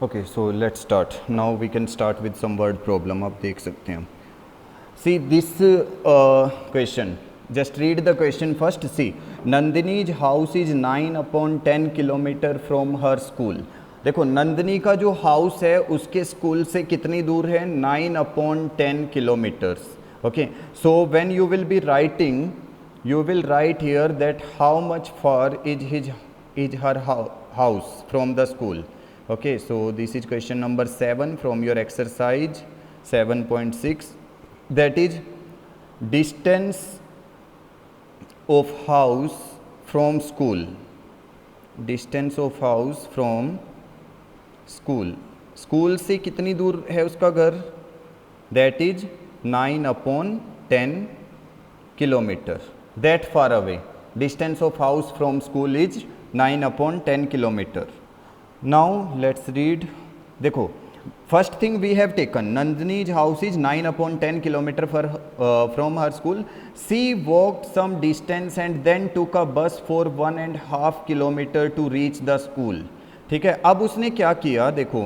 Okay, so let's start. Now we can start with some word problem. आप देख सकते हैं. See this question. Just read the question first. See, Nandini's house is 9/10 kilometer from her school. देखो नंदिनी का जो house है उसके school से कितनी दूर है 9/10 kilometres. Okay, so when you will be writing, you will write here that how much far is her house from the school. Okay, so this is question number 7 from your exercise 7.6, that is distance of house from school. Distance of house from school. School से कितनी दूर है उसका घर? That is 9/10 kilometer. That far away. Distance of house from school is 9/10 kilometer. Now let's read. देखो first thing we have taken Nandini's house is 9/10 kilometer from her school. She walked some distance and then took a bus for 1.5 kilometer to reach the school. ठीक है, अब उसने क्या किया? देखो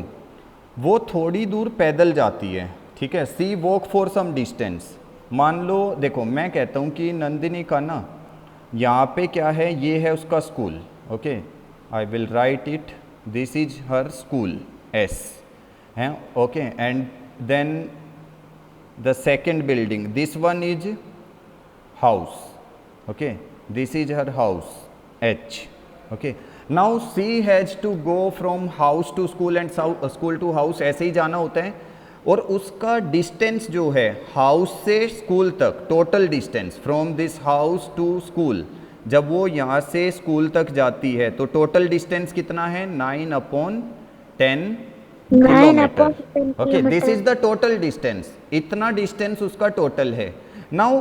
वो थोड़ी दूर पैदल जाती है. ठीक है, सी वॉक फॉर सम डिस्टेंस. मान लो देखो मैं कहता हूँ कि नंदिनी का ना यहाँ पे क्या है, ये है उसका school. Okay, I will write it. This is her school S है. Okay, and then the second building, this one is house. Okay, this is her house H. Okay, now she has to go from house to school and school to house, ऐसे ही जाना होता है. और उसका distance जो है house से स्कूल तक, total distance from this house to school, जब वो यहाँ से स्कूल तक जाती है तो टोटल डिस्टेंस कितना है 9/10 kilometre. Okay, this is the total distance. इतना डिस्टेंस उसका टोटल है. नाउ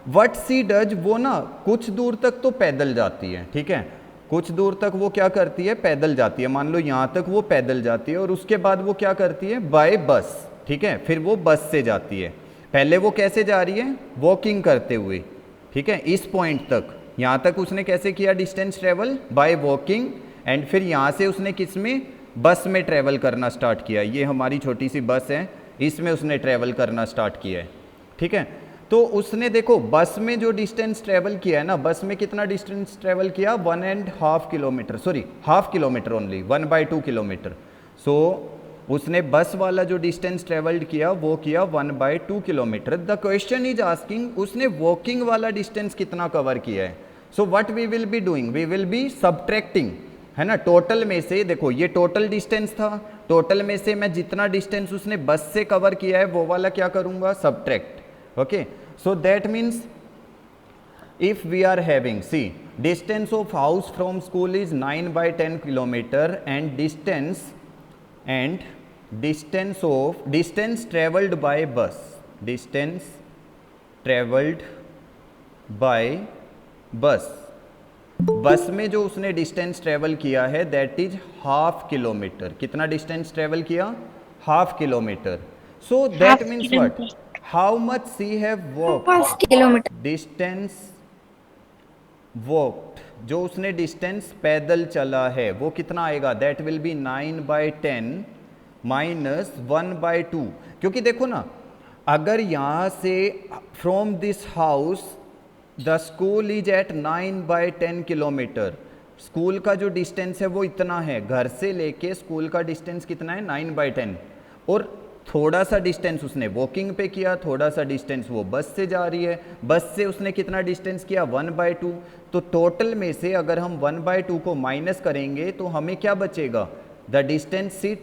व्हाट सी डज, वो ना कुछ दूर तक तो पैदल जाती है. ठीक है, कुछ दूर तक वो क्या करती है, पैदल जाती है. मान लो यहाँ तक वो पैदल जाती है और उसके बाद वो क्या करती है, बाय बस. ठीक है, फिर वो बस से जाती है. पहले वो कैसे जा रही है, वॉकिंग करते हुए. ठीक है, इस पॉइंट तक, यहाँ तक उसने कैसे किया distance travel, by walking. And फिर यहाँ से उसने किस में, बस में ट्रेवल करना स्टार्ट किया. ये हमारी छोटी सी बस है, इसमें उसने ट्रेवल करना स्टार्ट किया है. ठीक है, तो उसने देखो बस में जो डिस्टेंस ट्रेवल किया है ना, बस में कितना डिस्टेंस ट्रेवल किया, 1.5 kilometre, sorry half kilometre only, 1/2 kilometre. So उसने बस वाला जो डिस्टेंस ट्रेवल्ड किया वो किया 1/2 kilometre. The question is asking उसने वॉकिंग वाला डिस्टेंस कितना कवर किया है. So what we will be doing, we will be subtracting, है ना. टोटल में से देखो ये टोटल डिस्टेंस था, टोटल में से मैं जितना डिस्टेंस उसने बस से कवर किया है वो वाला क्या करूंगा, subtract. Okay, so that means if we are having, see, distance of house from school is 9/10 kilometer and distance traveled by bus, distance traveled by bus, बस में जो उसने डिस्टेंस ट्रेवल किया है दैट इज हाफ किलोमीटर. कितना distance travel किया, half kilometre. So that means what, how much see have walked, distance walked, जो उसने डिस्टेंस पैदल चला है वो कितना आएगा, दैट विल बी 9/10 माइनस 1/2. क्योंकि देखो ना, अगर यहाँ से from this house the school is at 9/10 kilometre, school का जो डिस्टेंस है वो इतना है, घर से लेके स्कूल का डिस्टेंस कितना है 9/10. और थोड़ा सा डिस्टेंस उसने वॉकिंग पे किया, थोड़ा सा डिस्टेंस वो बस से जा रही है, बस से उसने कितना डिस्टेंस किया 1/2. तो टोटल में से अगर हम 1/2 को माइनस करेंगे तो हमें क्या बचेगा, द डिस्टेंस सी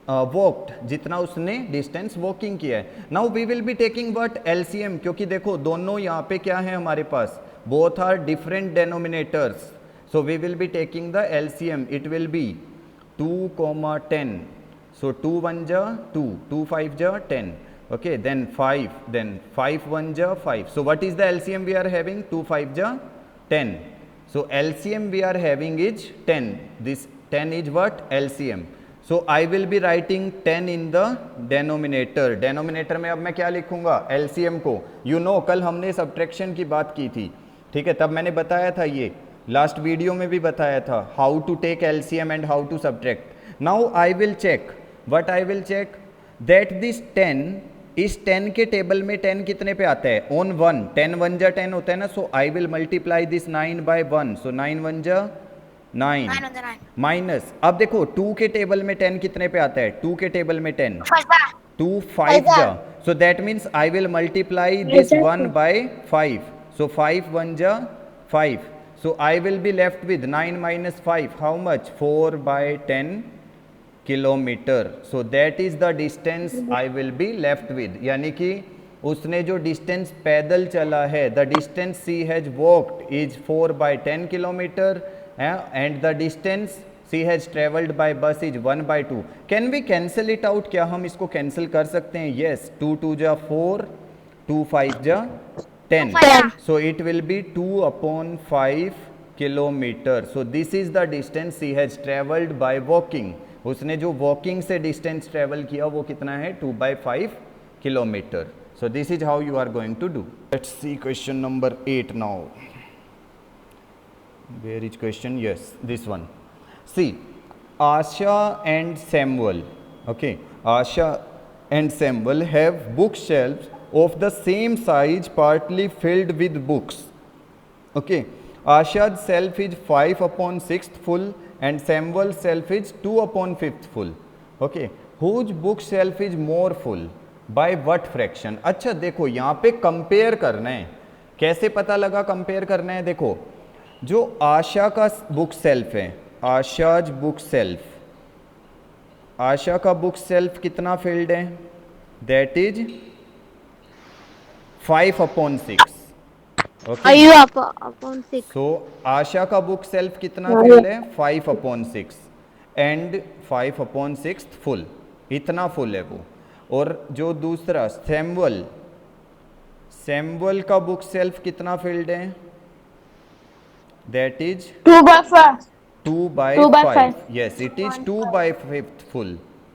वॉक्ड, जितना उसने डिस्टेंस वॉकिंग किया है. Now we will be taking what, LCM. क्योंकि देखो दोनों यहाँ पे क्या है हमारे पास, both are different denominators. So we will be taking the LCM. It will be 2, 10. So 2 1 ja 2, 2 5 ja 10. Okay, then 5, then 5 1 ja 5. So what is the LCM we are having, 2 5 ja 10. So LCM we are having is 10. This 10 is what, LCM. So I will be writing 10 in the denominator. Denominator में अब मैं क्या लिखूंगा, LCM को. You know कल हमने subtraction की बात की थी. ठीक है, तब मैंने बताया था, ये लास्ट वीडियो में भी बताया था, how to take LCM and how to subtract. Now I will check what I will check that this 10, इस 10 के टेबल में 10 कितने पे आता है, ऑन 1, 10 1 जा 10 होता है ना, so I will multiply this 9 by 1, so 9 1 जा 9 माइनस, अब देखो 2 के टेबल में 10 कितने पे आता है, 2 के टेबल में 10 2 5 जा, so that means I will multiply this 1 by 5, so 5 1 ja 5, so I will be left with 9 minus 5, how much, 4 by 10 kilometer, so that is the distance I will be left with, यानी कि उसने जो distance पैदल चला है, the distance she has walked is 4 by 10 kilometer and the distance she has traveled by bus is 1 by 2. Can we cancel it out? क्या हम इसको कैंसिल कर सकते हैं? Yes, 2 2 जा 4, 2 5 जा 10. So it will be 2 upon 5 kilometer. So this is the distance she has traveled by walking. उसने जो walking से distance travel किया वो कितना है, 2 by 5 kilometer. So this is how you are going to do. Let's see question number 8 now. Where is question? Yes, this one. See, Asha and Samuel, okay, Asha and Samuel have bookshelves of the same size partly filled with books, okay. Asha's shelf is 5 upon 6th full and Samuel's shelf is 2 upon 5th full, okay. Whose bookshelf is more full by what fraction? अच्छा देखो यहाँ पे compare करना है, कैसे पता लगा compare करना है, देखो जो आशा का बुक सेल्फ है, आशाज बुक सेल्फ, आशा का बुक सेल्फ कितना फील्ड है, दैट इज 5 अपॉन 6, ओके. सो आशा का बुक सेल्फ कितना फील्ड है, 5 अपॉन 6 एंड 5 अपॉन 6 फुल, इतना फुल है वो. और जो दूसरा सैमुअल, सैमुअल का बुक सेल्फ कितना फील्ड है, that is 2 by 5. Yes, it is 2 by 5th full.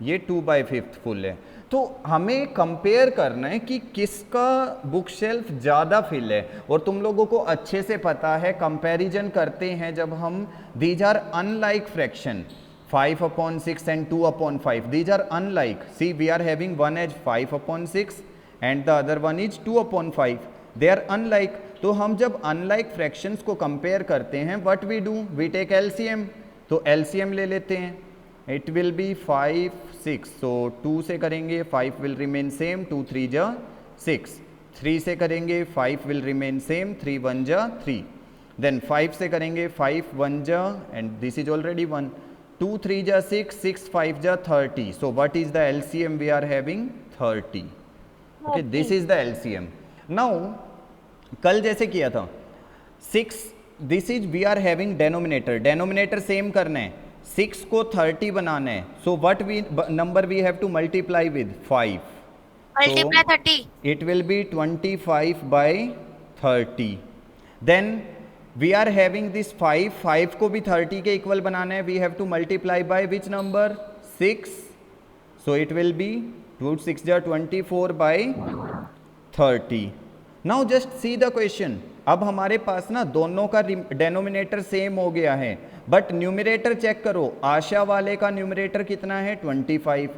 ये 2 by 5th full है. तो हमें कंपेयर करना है कि किसका बुक शेल्फ ज़्यादा फिल है. और तुम लोगों को अच्छे से पता है, कंपैरिजन करते हैं जब हम, these are unlike fraction, 5 upon 6 and 2 upon 5. These are unlike. See, we are having one as 5 upon 6 and the other one is 2 upon 5. They are unlike. तो हम जब अनलाइक फ्रैक्शंस को कंपेयर करते हैं, what we do, we take LCM. तो LCM ले लेते हैं, इट विल बी 5 6, सो 2 से करेंगे 5 विल रिमेन सेम, 2 3 जा 6, 3 से करेंगे 5 विल रिमेन सेम, 3 1 जा 3, देन 5 से करेंगे 5 1 जा एंड दिस इज ऑलरेडी 1, 2 3 जा 6, 6 5 जा 30. So what is the LCM we are having, 30. Okay, this is the LCM. Now कल जैसे किया था 6, this is we are having denominator, denominator same करना है, 6 को 30 बनाना है. So what we number we have to multiply with 5, multiply 30, it will be 25 by 30. Then we are having this 5 को भी 30 के इक्वल बनाना है, we have to multiply by which number, 6, so it will be 2 6 जा 24 by 30. Now just see the question. अब हमारे पास ना दोनों का डेनोमिनेटर सेम हो गया है, बट न्यूमरेटर चेक करो. आशा वाले का न्यूमरेटर कितना है, 25,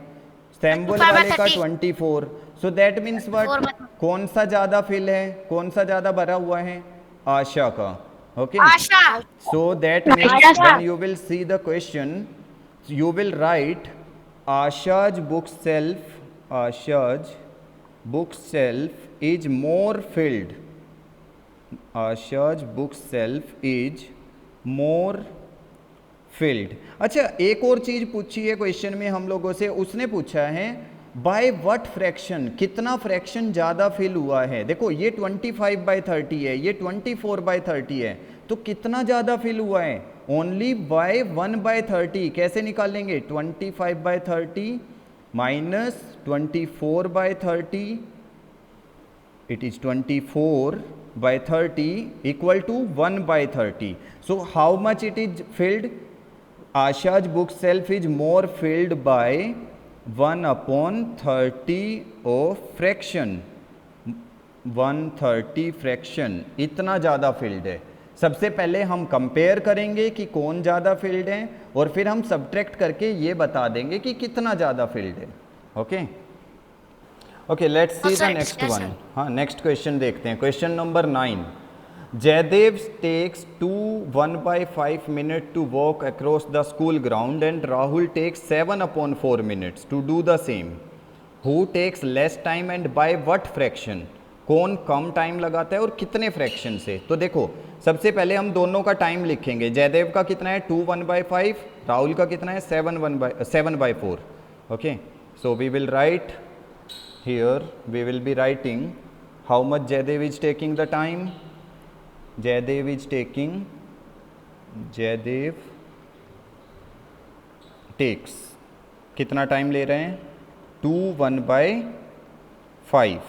सैमुअल वाले का 24. सो दैट मीन्स व्हाट, कौन सा ज्यादा फिल है, कौन सा ज्यादा भरा हुआ है, आशा का. Okay, so that means when you will see the question you will write Asha's bookshelf is more filled. Asha's bookshelf is more filled. अच्छा, एक और चीज पूछी है क्वेश्चन में हम लोगों से. उसने पूछा है बाय व्हाट फ्रैक्शन, कितना फ्रैक्शन ज़्यादा फिल हुआ है. देखो ये 25/30 है, ये 24/30 है, तो कितना ज़्यादा फिल हुआ है, ओनली बाय 1/30. कैसे निकालेंगे, 25/30 minus 24/30, it is 24/30 equal to 1/30. So how much it is filled? Asha's bookshelf is more filled by 1/30 of fraction, 1/30 fraction, इतना ज़्यादा filled है. सबसे पहले हम कंपेयर करेंगे कि कौन ज़्यादा फील्ड है और फिर हम सब्ट्रैक्ट करके ये बता देंगे कि कितना ज़्यादा फील्ड है। Okay okay, let's see the next one. हाँ, नेक्स्ट क्वेश्चन देखते हैं। Question number 9। Jaidev takes 1/5 minutes to walk across the school ground and Rahul takes 7/4 minutes to do the same. Who takes less time and by what fraction? कौन कम time लगाता है और कितने fraction से? तो देखो, सबसे पहले हम दोनों का टाइम लिखेंगे। जयदेव का कितना है 2/1/5, राहुल का कितना है 7/4। Okay, so we will write here, we will be writing how much Jaidev is taking the time. Jaidev takes कितना टाइम ले रहे हैं 2/1/5।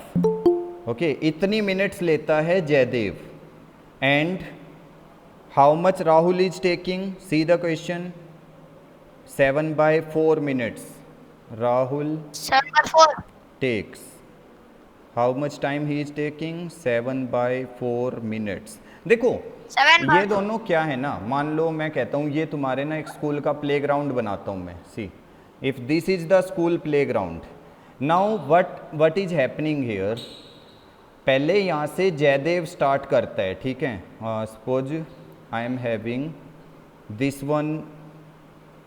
ओके, इतनी मिनट्स लेता है Jaidev. And how much Rahul is taking, see the question, 7/4 minutes Rahul 7/4 takes. How much time he is taking? 7/4 minutes. देखो, 7/4 ये दोनों क्या है ना, मान लो मैं कहता हूँ ये तुम्हारे ना एक स्कूल का प्लेग्राउंड बनाता हूँ मैं। See, if this is the school playground, now what is happening here, पहले यहाँ से जयदेव स्टार्ट करता है, ठीक है। Suppose I am having this one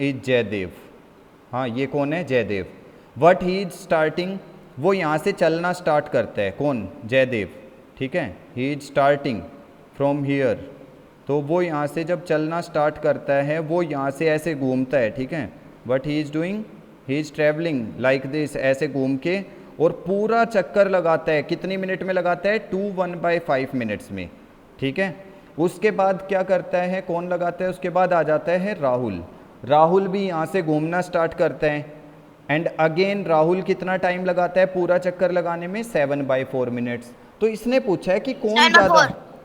is Jaidev. हाँ, ये कौन है Jaidev. What he is starting, वो यहाँ से चलना स्टार्ट करता है, कौन जयदेव, ठीक है। ही इज स्टार्टिंग फ्रॉम हियर, तो वो यहाँ से जब चलना स्टार्ट करता है वो यहाँ से ऐसे घूमता है, ठीक है। But he is doing, he is travelling like this, ऐसे घूम के और पूरा चक्कर लगाता है। कितनी मिनट में लगाता है 2/1/5 मिनट्स में, ठीक है। उसके बाद क्या करता है, कौन लगाता है, उसके बाद आ जाता है राहुल। राहुल भी यहाँ से घूमना स्टार्ट करता है एंड अगेन राहुल कितना टाइम लगाता है पूरा चक्कर लगाने में 7/4 मिनट्स। तो इसने पूछा है कि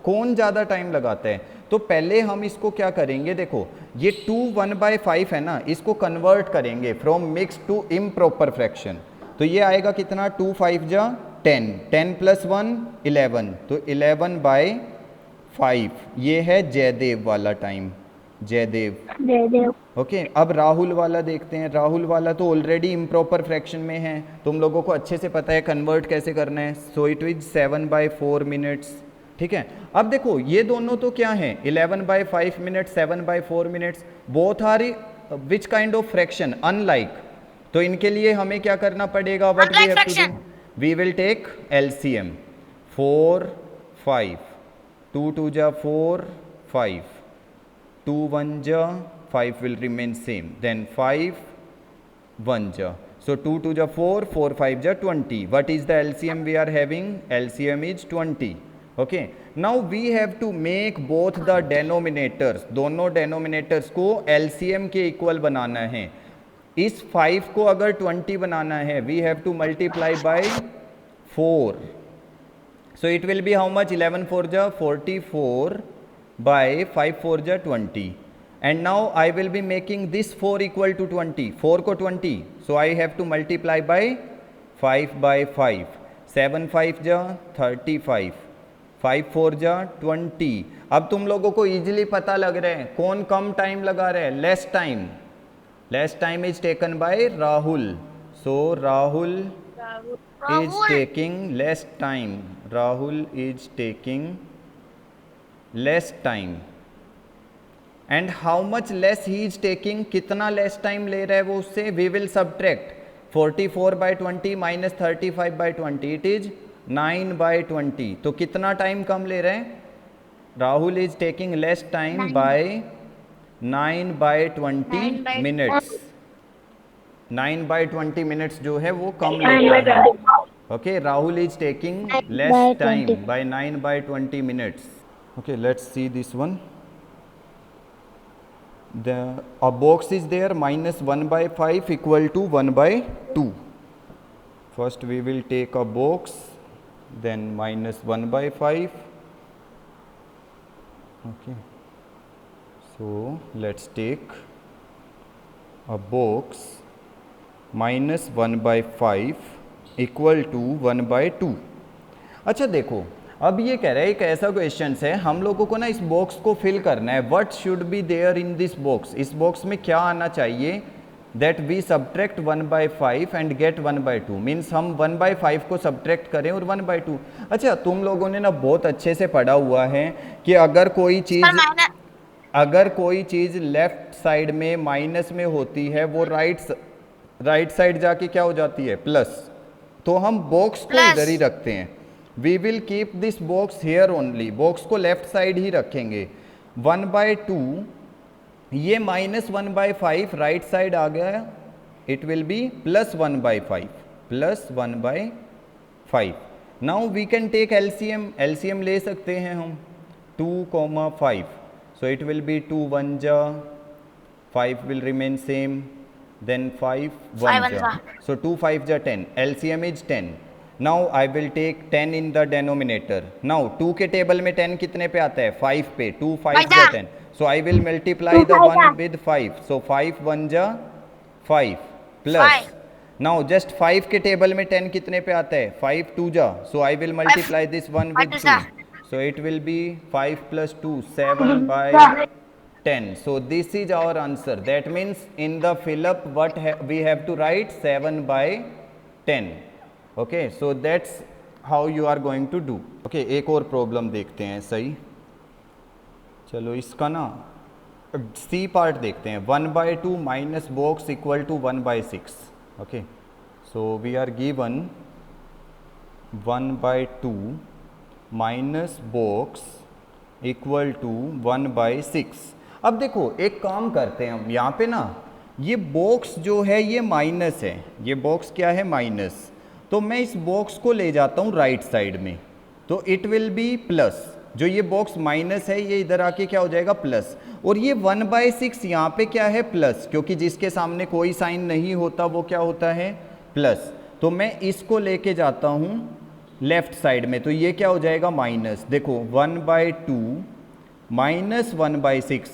कौन ज़्यादा टाइम लगाता है। तो पहले हम इसको क्या करेंगे, देखो ये 2/1/5 है ना, इसको कन्वर्ट करेंगे from mix to improper fraction. तो ये आएगा कितना 2 5 जा 10, 10 + 1 11, तो 11/5 ये है जयदेव वाला टाइम, जयदेव। ओके, अब राहुल वाला देखते हैं। राहुल वाला तो ऑलरेडी इम्प्रॉपर फ्रैक्शन में है, तुम लोगों को अच्छे से पता है कन्वर्ट कैसे करना है। सो इट इज 7/4 मिनट्स, ठीक है। अब देखो ये दोनों तो क्या है 11/5 minutes, 7/4 minutes, both are which kind of fraction, unlike. तो इनके लिए हमें क्या करना पड़ेगा, what we have to do, we will take LCM. 4 5, 2 2 जा 4 5, 2 1 जा 5 will remain same, then 5 1 ja, so 2 2 ja 4, 4 5 ja 20. What is the LCM we are having? LCM is 20. Okay, now we have to make both the denominators, दोनों denominators को LCM के equal बनाना है। इस 5 को अगर 20 बनाना है, we have to multiply by 4, so it will be how much, 11 4 ja 44 by 5 4 ja 20. And now I will be making this 4 equal to 20, 4 को 20, so I have to multiply by 5/5, 7 5 जा 35, 5 4 जा 20। अब तुम लोगों को इजीली पता लग रहा है कौन कम टाइम लगा रहे हैं, less time is taken by Rahul, so Rahul is taking less time, Rahul is taking less time. And how much less he is taking, कितना less time ले रहा है वो उससे, we will subtract 44/20 minus 35/20, it is 9/20। तो कितना टाइम कम ले रहे हैं, Rahul is taking less time by 9/20 minutes. 9/20 minutes जो है वो कम लेता है। Okay, Rahul is taking less time by 9/20 minutes. Okay, let's see this one. A box is there, -1/5 equal to 1/2. First we will take a box, then -1/5. Okay, so let's take a box -1/5 equal to 1/2। अच्छा देखो, अब ये कह रहा है, एक ऐसा question है, हम लोगों को ना इस बॉक्स को फिल करना है, what should be there in this box, इस बॉक्स में क्या आना चाहिए, that we subtract 1/5 and get 1/2, means हम 1/5 को सब्ट्रैक्ट करें और 1/2। अच्छा, तुम लोगों ने ना बहुत अच्छे से पढ़ा हुआ है कि अगर कोई चीज़ लेफ्ट साइड में माइनस में होती है वो राइट साइड जाके क्या हो जाती है, प्लस। तो हम बॉक्स को इधर ही रखते हैं, we will keep this box here only, box को लेफ्ट साइड ही रखेंगे। 1/2, ये -1/5 राइट साइड आ गया, it will be +1/5। Now we can take LCM, LCM ले सकते हैं हम, 2, 5, so it will be 2 1 ja, 5 will remain same, then 5 1 ja, so 2 5 ja 10, LCM is 10. Now I will take 10 in the denominator. Now 2 के table में 10 कितने पे आता है, 5 पे, 2 5 ja 10, so I will multiply the 1 with 5, so 5 1 ja 5 plus, now just 5 के table में 10 कितने पे आता है, 5 2 ja, so I will multiply this 1 with 2, so it will be 5 plus 2, 7/10. So this is our answer. That means in the fill up what we have to write 7/10. Okay, so that's how you are going to do. Okay, एक और problem देखते हैं, सही, चलो इसका ना C part देखते हैं। 1/2 minus box equal to 1/6। Okay, so we are given 1/2 minus box equal to 1/6। अब देखो एक काम करते हैं हम, यहाँ पे ना ये बॉक्स जो है ये माइनस है, ये बॉक्स क्या है, माइनस, तो मैं इस बॉक्स को ले जाता हूँ राइट साइड में, तो इट विल बी प्लस, जो ये बॉक्स माइनस है ये इधर आके क्या हो जाएगा, प्लस, और ये 1/6 यहाँ पे क्या है, प्लस, क्योंकि जिसके सामने कोई साइन नहीं होता वो क्या होता है, प्लस, तो मैं इसको लेके जाता हूँ लेफ्ट साइड में, तो ये क्या हो जाएगा, माइनस। देखो 1/2 माइनस 1/6,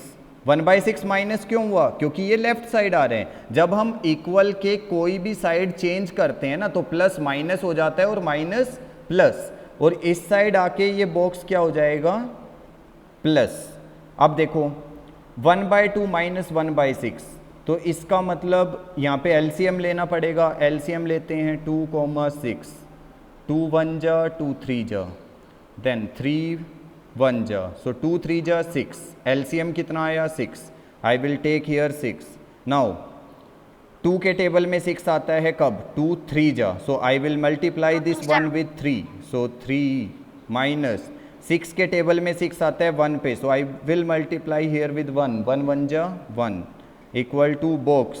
1/6 माइनस क्यों हुआ, क्योंकि ये लेफ्ट साइड आ रहे हैं। जब हम इक्वल के कोई भी साइड चेंज करते हैं ना तो प्लस माइनस हो जाता है और माइनस प्लस, और इस साइड आके ये बॉक्स क्या हो जाएगा, प्लस। अब देखो 1/2 माइनस 1/6, तो इसका मतलब यहाँ पे एलसीएम लेना पड़ेगा, एलसीएम लेते हैं 2, 6, 2 1 जा 2 3 जा, देन 3 1 जा, सो 2 3 जा 6, एलसीएम कितना आया, 6, I will take here 6। Now 2 के टेबल में 6 आता है कब, 2 3 जा, so I will multiply this 1 with 3, so 3 minus 6 के टेबल में 6 आता है 1 पे, so I will multiply here with 1, 1 1 जा 1 इक्वल टू बॉक्स,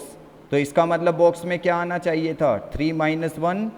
तो इसका मतलब बॉक्स में क्या आना चाहिए था, 3 - 1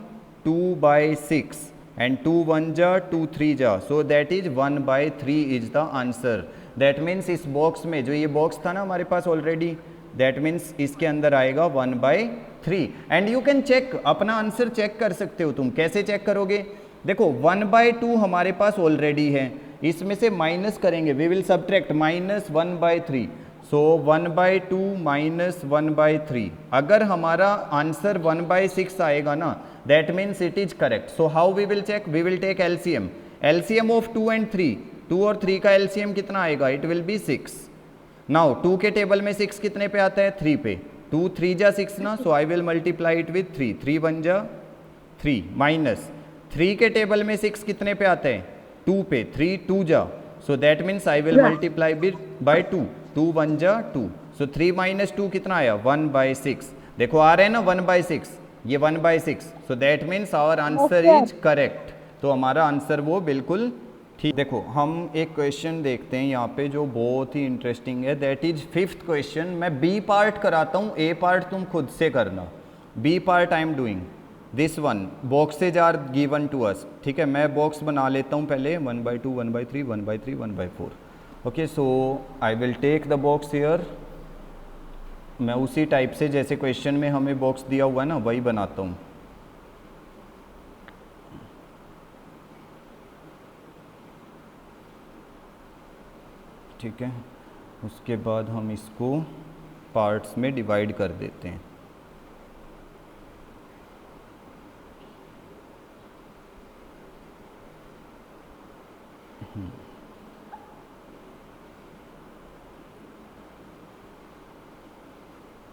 2/6 and 2 1 जा 2 3 जा, so that is 1/3 is the answer. That means इस बॉक्स में, जो ये बॉक्स था ना हमारे पास ऑलरेडी, that means इसके अंदर आएगा 1/3। एंड यू कैन चेक, अपना आंसर चेक कर सकते हो तुम, कैसे चेक करोगे, देखो 1/2 हमारे पास ऑलरेडी है, इसमें से माइनस करेंगे, we will subtract -1/3, so 1/2 minus 1/3, अगर हमारा आंसर 1/6 आएगा ना, that means it is correct. So how we will check, we will take LCM, LCM of 2 and 3, 2 और 3 का एलसीएम कितना आएगा, इट विल बी 6। नाउ 2 के टेबल में 6 कितने पे आता है, 3 पे, 2 3 जा 6 ना, so I will multiply it with 3, 3 1 जा 3 माइनस 3 के टेबल में 6 कितने पे आता है, 2 पे, 3 2 जा, सो that means I will multiply by 2, 2 1 जा 2, सो 3 - 2 कितना आया, 1/6, देखो आ रहे हैं ना 1/6, ये 1/6, so that means our answer is correct, तो हमारा आंसर वो बिल्कुल ठीक। देखो हम एक क्वेश्चन देखते हैं यहाँ पे जो बहुत ही इंटरेस्टिंग है, दैट इज 5th क्वेश्चन। मैं बी पार्ट कराता हूँ, ए पार्ट तुम खुद से करना। B part I am doing this one, boxes are given to us, ठीक है, मैं बॉक्स बना लेता हूँ पहले, 1/2 1/3 1/3 1/4। Okay, so I will take the box here, मैं उसी टाइप से जैसे क्वेश्चन में हमें बॉक्स दिया हुआ है ना वही बनाता हूँ। ठीक है, उसके बाद हम इसको पार्ट्स में डिवाइड कर देते हैं।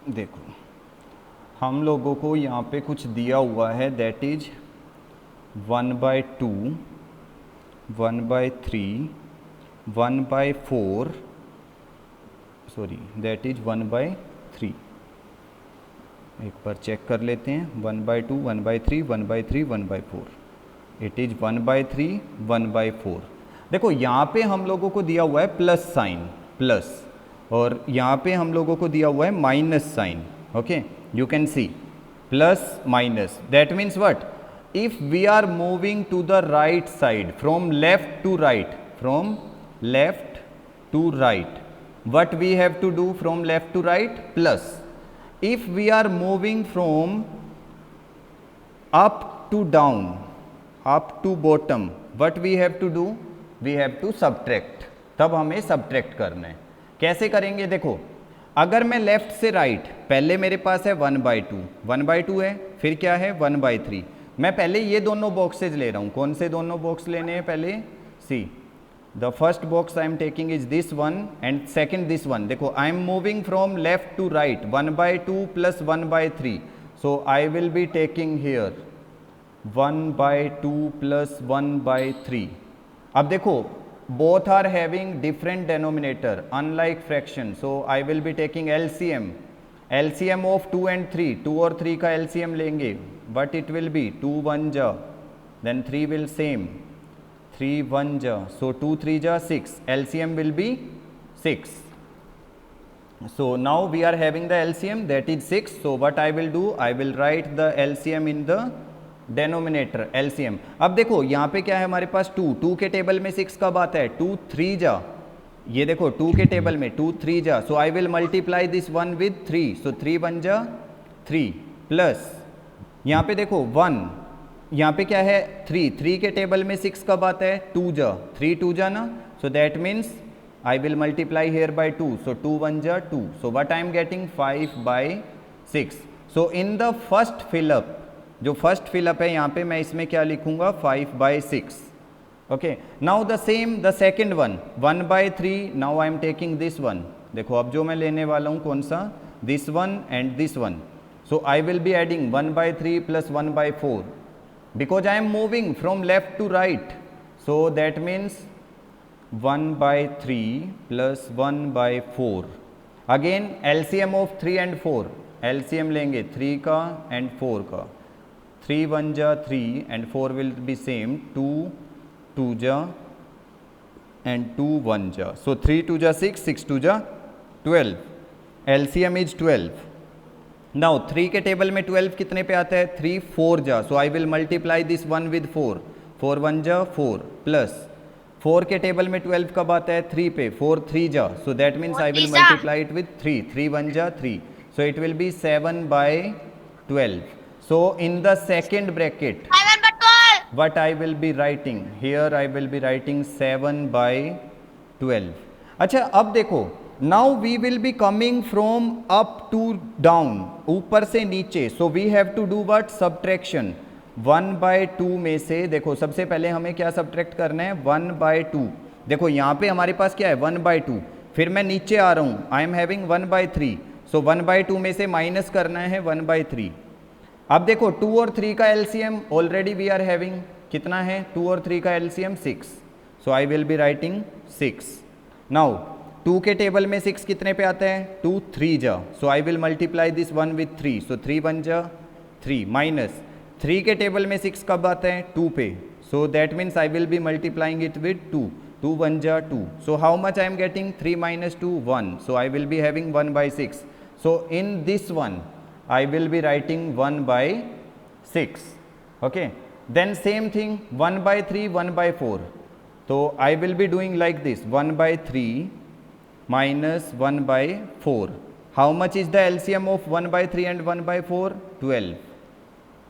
देखो हम लोगों को यहाँ पे कुछ दिया हुआ है, that is 1/2, 1/3, 1/4, sorry that is 1/3। एक बार चेक कर लेते हैं, 1/2, 1/3, 1/3, 1/4, इट इज 1/3, 1/4। देखो यहाँ पे हम लोगों को दिया हुआ है प्लस साइन, प्लस, और यहाँ पे हम लोगों को दिया हुआ है minus sign. Okay, you can see plus minus, that means what, if we are moving to the right side from left to right, from left to right, what we have to do from left to right? Plus. If we are moving from up to down, up to bottom, what we have to do? We have to subtract. तब हमें subtract करना है। कैसे करेंगे? देखो अगर मैं left से राइट, पहले मेरे पास है 1/2, 1/2 है, फिर क्या है 1/3। मैं पहले ये दोनों बॉक्सेज ले रहा हूँ। कौन से दोनों बॉक्स लेने हैं? पहले see the first box I am taking is this one and second this one. देखो I am moving from left to right, 1/2 plus 1/3, so I will be taking here 1/2 plus 1/3। अब देखो both are having different denominator unlike fraction, so I will be taking LCM of 2 and 3, 2 और 3 का LCM लेंगे, but it will be 2 1 जा, then 3 will same, 3 1 जा, so 2 3 जा 6, LCM will be 6. So now we are having the LCM, that is 6. So what I will do, I will write the LCM in the denominator, LCM। अब देखो यहाँ पे क्या है हमारे पास 2 के टेबल में 6 कब आता है? 2 3 जा, ये देखो 2 के टेबल में 2 3 जा, so I will multiply this 1 with 3, so 3 1 जा 3, प्लस यहाँ पे देखो 1, यहाँ पे क्या है 3 के टेबल में 6 कब आता है? 2 जा, 3 2 जा ना, so that means I will multiply here by 2, so 2 1 जा 2, so what I am getting 5/6। So in the first fill up, जो फर्स्ट फिलअप है यहाँ पे मैं इसमें क्या लिखूंगा? 5/6। Okay, now the same the second one, 1/3, now I am taking this one. देखो अब जो मैं लेने वाला हूँ कौन सा? This one and this one, so I will be adding 1/3 plus 1/4 because I am moving from left to right, so that means 1/3 plus 1/4। Again LCM of 3 and 4, LCM लेंगे 3 का एंड 4 का, 3 1 जा 3 and 4 will be same, 2 2 जा and 2 1 जा, so 3 2 जा 6, 6 2 जा 12, LCM is 12। now 3 के table में 12 कितने पे आता है? 3 4 जा, so I will multiply this 1 with 4, 4 1 जा 4, प्लस 4 के टेबल में 12 कब आता है? 3 पे, 4 3 जा, so that means I will multiply it with 3, 3 1 जा 3, so it will be 7/12। So in the second bracket, what I will be writing here, I will be writing 7/12। अच्छा अब देखो, now we will be coming from up to down, ऊपर से नीचे, so we have to do what? Subtraction। 1/2 में से देखो सबसे पहले हमें क्या सब्ट्रैक्ट करना है? 1/2। देखो यहाँ पे हमारे पास क्या है? 1/2, फिर मैं नीचे आ रहा हूँ, आई एम हैविंग 1/3, सो 1/2 में से माइनस करना है 1/3। अब देखो 2 और 3 का LCM already we are having, कितना है? 2 और 3 का LCM 6, so I will be writing 6। Now 2 के टेबल में 6 कितने पे आता है? 2 3 जा, so I will multiply this 1 with 3, so 3 1 जा 3, माइनस 3 के टेबल में 6 कब आता है? 2 पे, सो that means I will B multiplying it with 2, 2 1 जा 2, so how much I am getting? 3 - 2 1, so I will be having 1/6। So in this one I will be writing 1/6। okay, then same thing 1/3 1/4, so I will be doing like this, 1/3 minus 1/4। how much is the LCM of 1/3 and 1/4? 12,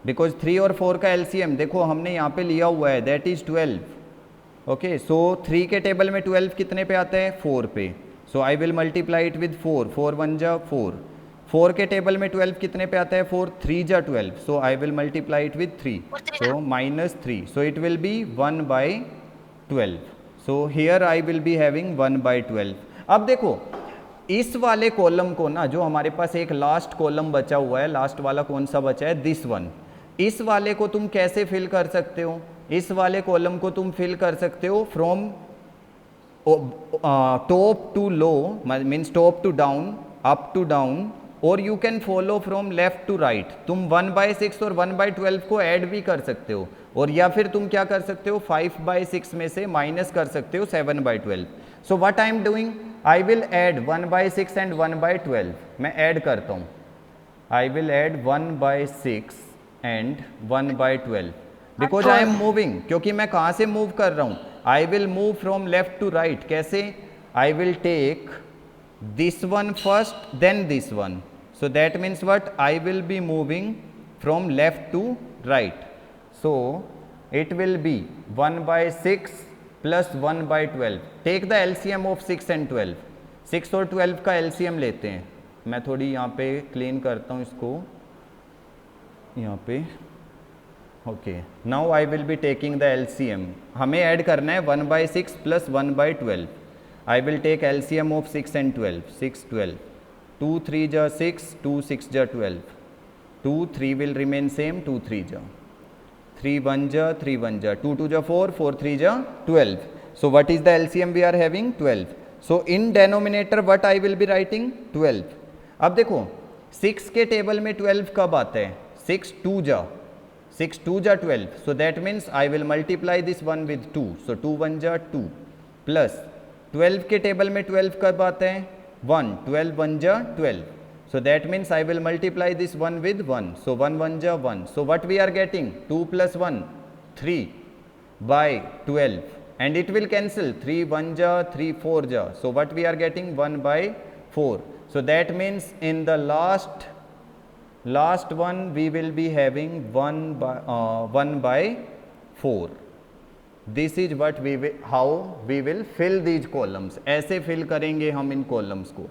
because 3 और 4 का LCM देखो हमने यहाँ पे लिया हुआ है, that is 12। okay, so 3 के टेबल में 12 कितने पे आता है? 4 पे, so I will multiply it with 4, 4 1 जा 4, 4 के टेबल में 12 कितने पे आता है? 4 3 जा 12, so I will multiply it with 3, so -3, so it will be 1/12। So here I will be having 1/12। अब देखो इस वाले कॉलम को ना, जो हमारे पास एक लास्ट कॉलम बचा हुआ है, लास्ट वाला कौन सा बचा है, दिस वन, इस वाले को तुम कैसे फिल कर सकते हो, इस वाले कॉलम को तुम फिल कर सकते हो from top to low, means top to down, up to down, और you can follow from left to right. तुम 1/6 और 1/12 को ऐड भी कर सकते हो, और या फिर तुम क्या कर सकते हो, 5/6 में से माइनस कर सकते हो 7/12। So what I am doing, I will add 1/6 and 1/12। मैं ऐड करता हूँ, I will add 1/6 and 1/12 because I am moving, क्योंकि मैं कहाँ से मूव कर रहा हूँ, I will move from left to right. कैसे, I will take this one first then this one, so that means what, I will be moving from left to right, so it will be 1/6 plus 1/12। take the LCM of 6 and 12, 6 और 12 का LCM लेते हैं। मैं थोड़ी यहाँ पे clean करता हूँ इसको, यहाँ पे okay. Now I will be taking the LCM, हमें ऐड करना है 1/6 plus 1/12। I will take LCM of 6 and 12, 6, 12, 2 3 ja 6, 2 6 ja 12, 2 3 will remain same, 2 3 ja, 3 1 ja 3 1 ja, 2 2 ja 4, 4 3 ja 12। So what is the LCM we are having, 12। So in denominator what I will be writing, 12। अब देखो 6 के table में 12 कब आता है, 6 2 ja 12, so that means I will multiply this one with 2, so 2 1 ja 2 plus 12 के table में 12 कब आते हैं, 1, 12 1 जा 12, so that means I will multiply this one with 1, so 1 1 ja 1, so what we are getting, 2 plus 1 3/12, and it will cancel, 3 1 ja 3 4 ja, so what we are getting, 1/4, so that means in the last one we will be having 1/4। This is what we will, how we will fill these columns, ऐसे fill करेंगे हम इन columns को।